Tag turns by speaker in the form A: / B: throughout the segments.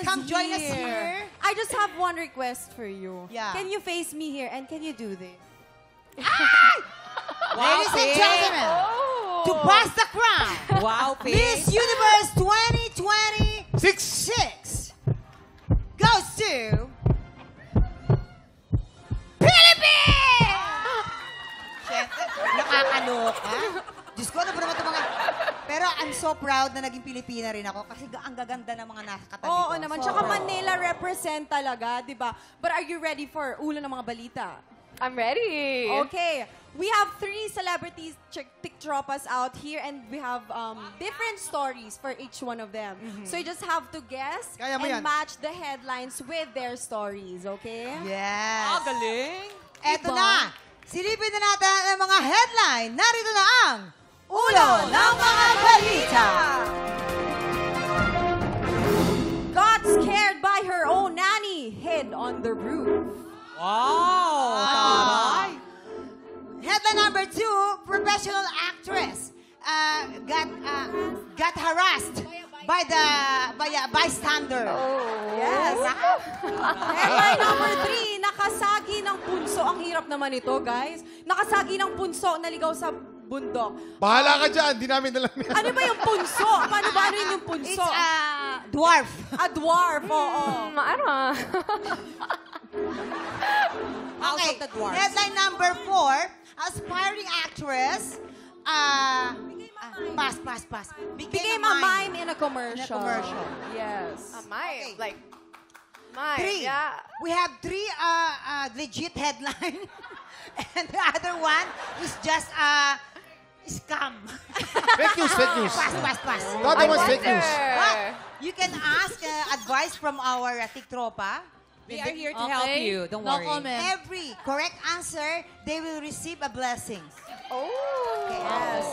A: us
B: Come join us here.
A: I just have one request for you.
B: Yeah.
A: Can you face me here and can you do this?
B: Ladies and gentlemen, to pass the crown,
C: Wow,
B: Miss Universe 2026 goes to Philippines! Siyempre, nakakaloka. Diyos ko, ano ba naman ito mga... Pero I'm so proud na naging Pilipina rin ako kasi ang gaganda ng mga nakakatabi ko.
A: Oo naman. Tsaka Manila represent talaga, di ba? But are you ready for ulo ng mga balita?
D: I'm ready.
A: Okay. We have 3 celebrities, TikTropas out here, and we have different stories for each one of them. So you just have to guess
E: Kaya mo
A: and
E: yan.
A: match the headlines with their stories, okay?
B: Yes.
C: galing.
B: Eto
A: Diba?
B: na. Silipin na natin ang mga headline. Narito na ang ulo ng mga balita.
A: Got scared by her own nanny, hid on the roof.
C: Wow! Taray!
B: Headline number 2, professional actress got harassed by a bystander.
A: Yes. Headline number 3, nakasagi ng punso. Ang hirap naman ito, guys. Nakasagi ng punso, naligaw sa bundok.
E: Bahala ka dyan, di namin alam yan.
A: Ano ba yung punso? Paano yun yung punso?
B: It's a dwarf.
A: A dwarf, oo.
D: Ano?
B: Okay,
C: of the Dwarfs.
B: headline number 4, aspiring actress, pass.
A: Became a mime in a commercial.
B: In a commercial.
A: Yes.
D: Mine.
B: Okay.
D: Like, mine.
B: 3.
D: Yeah.
B: We have 3 legit headline. And the other one is just scam.
E: Fake news, fake news.
B: Pass.
E: The other one's fake news.
B: But you can ask advice from our tiktropa.
C: We are here to help you. Don't worry.
B: Every correct answer, they will receive a blessing.
D: Oh.
A: Yes.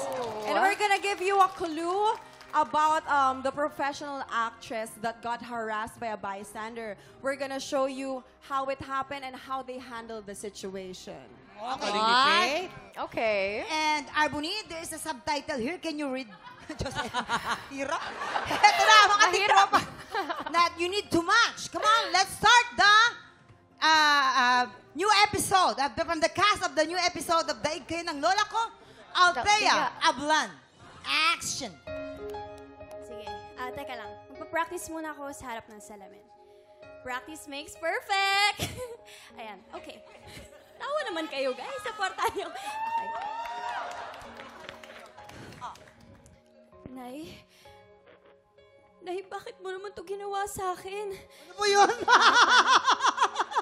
A: And we're gonna give you a clue about the professional actress that got harassed by a bystander. We're gonna show you how it happened and how they handled the situation.
C: Galing ni Faith.
D: Okay.
B: And Arboni, there is a subtitle here. Can you read? Jose, hirap. Ito na, mga tiktropa. That you need to match. Come on, let's start the new episode. From the cast of the new episode of Daig Kayo ng Lola Ko, Althea Ablan. Action.
F: Sige. Teka lang. Magpa-practice muna ako sa harap ng salamin. Practice makes perfect! Ayan. Okay. Tawa naman kayo, guys. Supportan niyo. Okay. Nay, bakit mo naman to ginawa sa akin?
E: Ano po yun?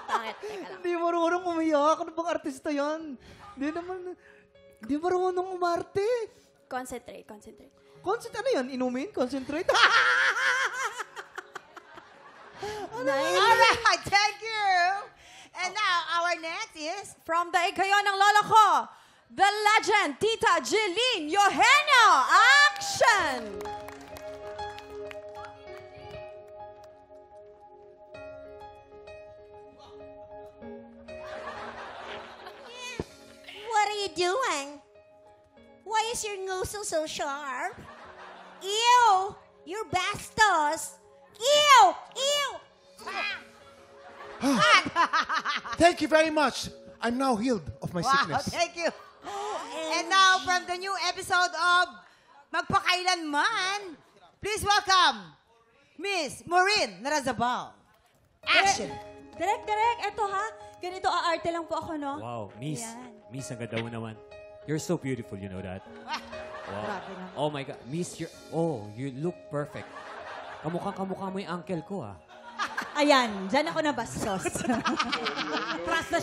F: Pangit. Teka lang.
E: Hindi marunong umiyak. Ano bang artista yan? Hindi marunong umarte.
F: Concentrate.
E: Ano yan? Inumin? Concentrate?
B: Alright, thank you. And now, our next is...
A: From Daig Kayo ng Lola Ko, the legend, Tita Jeline Eugenio. Action!
G: What are you doing? Why is your nose so sharp? Ew! You're bastos! Ew!
E: Thank you very much. I'm now healed of my
B: Wow,
E: sickness.
B: thank you. And now, from the new episode of Magpakailanman, please welcome Miss Maureen Narazabal. Action.
F: Direk, eto ha. Ganito aarte lang po ako, no?
H: Wow, Miss.
F: Ayan.
H: Miss, ang ganda mo naman. You're so beautiful, you know that? Wow. Oh my God. Miss, you look perfect. Kamukha mo yung uncle ko, ah.
G: Ayan, dyan ako nabastos.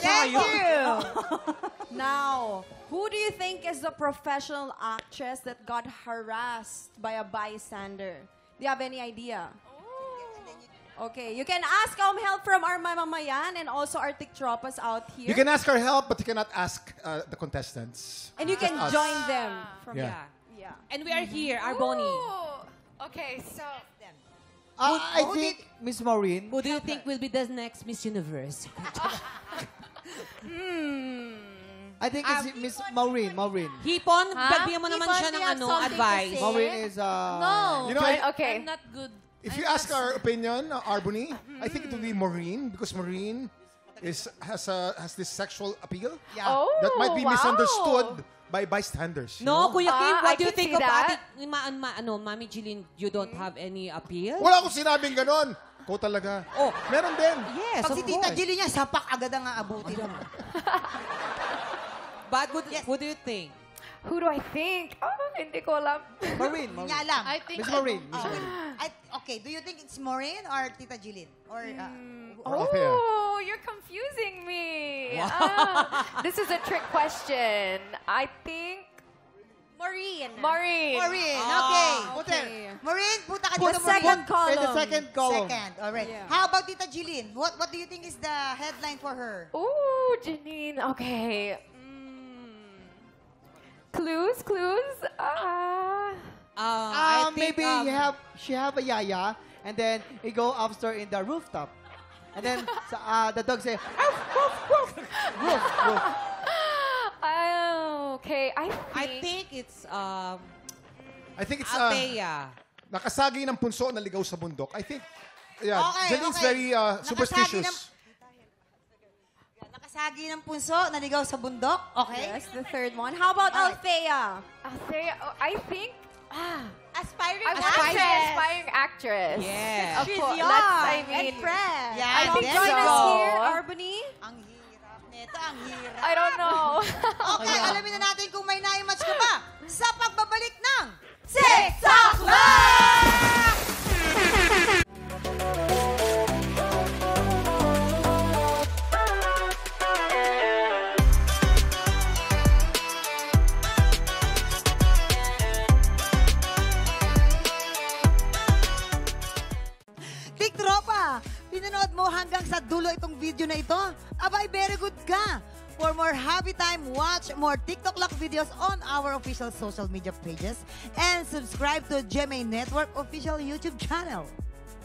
B: Thank you.
A: Now, who do you think is the professional actress that got harassed by a bystander? Do you have any idea? Okay, you can ask help from our mamamayan and also our tiktropas out here.
E: You can ask our help, but you cannot ask the contestants.
A: And you can
E: Just us.
A: join them. From
E: Yeah.
A: Yeah.
C: And we are here, Arboni.
D: Ooh. Okay, so...
E: I think, Miss Maureen,
C: Who do you think will be the next Miss Universe?
E: I think it's Miss Maureen.
C: Hipon, bigyan mo naman
G: Hipon,
C: siya
G: we
C: ng
G: have something to
C: advice.
G: say.
E: Maureen is,
F: No.
E: you know,
D: Okay.
C: not good
I: If you ask our opinion, Arbony, I think it would be Maureen because Maureen has this sexual appeal
D: Oh,
I: that might be
D: wow.
I: misunderstood by bystanders. you
C: No,
I: know?
C: Kuya Kim,
D: I
C: what do you
D: can
C: think
D: see
C: of
D: that.
C: Mami Jeline, you don't have any appeal?
I: Wala akong sinabing ganon. Ikaw talaga.
C: Oh,
I: Meron din.
C: yes,
B: Pag
C: of
B: si Tita
C: course.
B: Jilly niya, sapak agad ang aabutin.
C: But who do you think?
D: Who do I think? Oh, hindi ko alam.
E: Maureen.
B: Hindi niya alam.
E: Miss Maureen. Miss Maureen.
B: Okay, do you think it's Maureen or Tita Jillian? Or,
I: Okay.
D: Oh, you're confusing me. This is a trick question. I think
F: Maureen.
D: Maureen.
B: Maureen, okay.
A: Okay.
B: Maureen, punta ka
A: The
B: dito,
A: second
B: Maureen.
A: column.
E: In the second column.
B: Second, all right.
A: Yeah.
B: How about Tita Jillian? What do you think is the headline for her?
D: Ooh, Janine. Okay. Clues.
C: I think,
E: Maybe she have a yaya, and then you go upstairs in the rooftop. And then the dog say, "Woof, woof, woof." Woof, woof.
D: Okay.
C: I think it's
I: I think it's
C: Althea.
I: nakasagi ng punso na ligaw sa bundok. I think, yeah,
B: Okay,
I: Janine's
B: okay.
I: very superstitious.
B: Nakasagi ng punso, naligaw sa bundok. Okay.
A: Yes, the third one. How about
B: Alright.
A: Althea?
D: Althea. I think.
F: Aspiring
D: Aspiring actress.
C: Yeah.
D: Of
A: She's
D: course.
A: young
D: That's,
A: and fresh.
B: Yeah,
D: I think
B: there
A: Join
B: you
A: us
B: go.
A: here, Arbony.
B: Ang hirap nito, ang hirap.
D: I don't know.
B: Okay, alamin na natin kung may naimatch ka ba sa pagbabalik ng TikTok Live! Big Tropa, pinanood mo hanggang sa dulo itong video na ito? Abay, very good ka! For more happy time, watch more TikTok Lock videos on our official social media pages and subscribe to GMA Network official YouTube channel.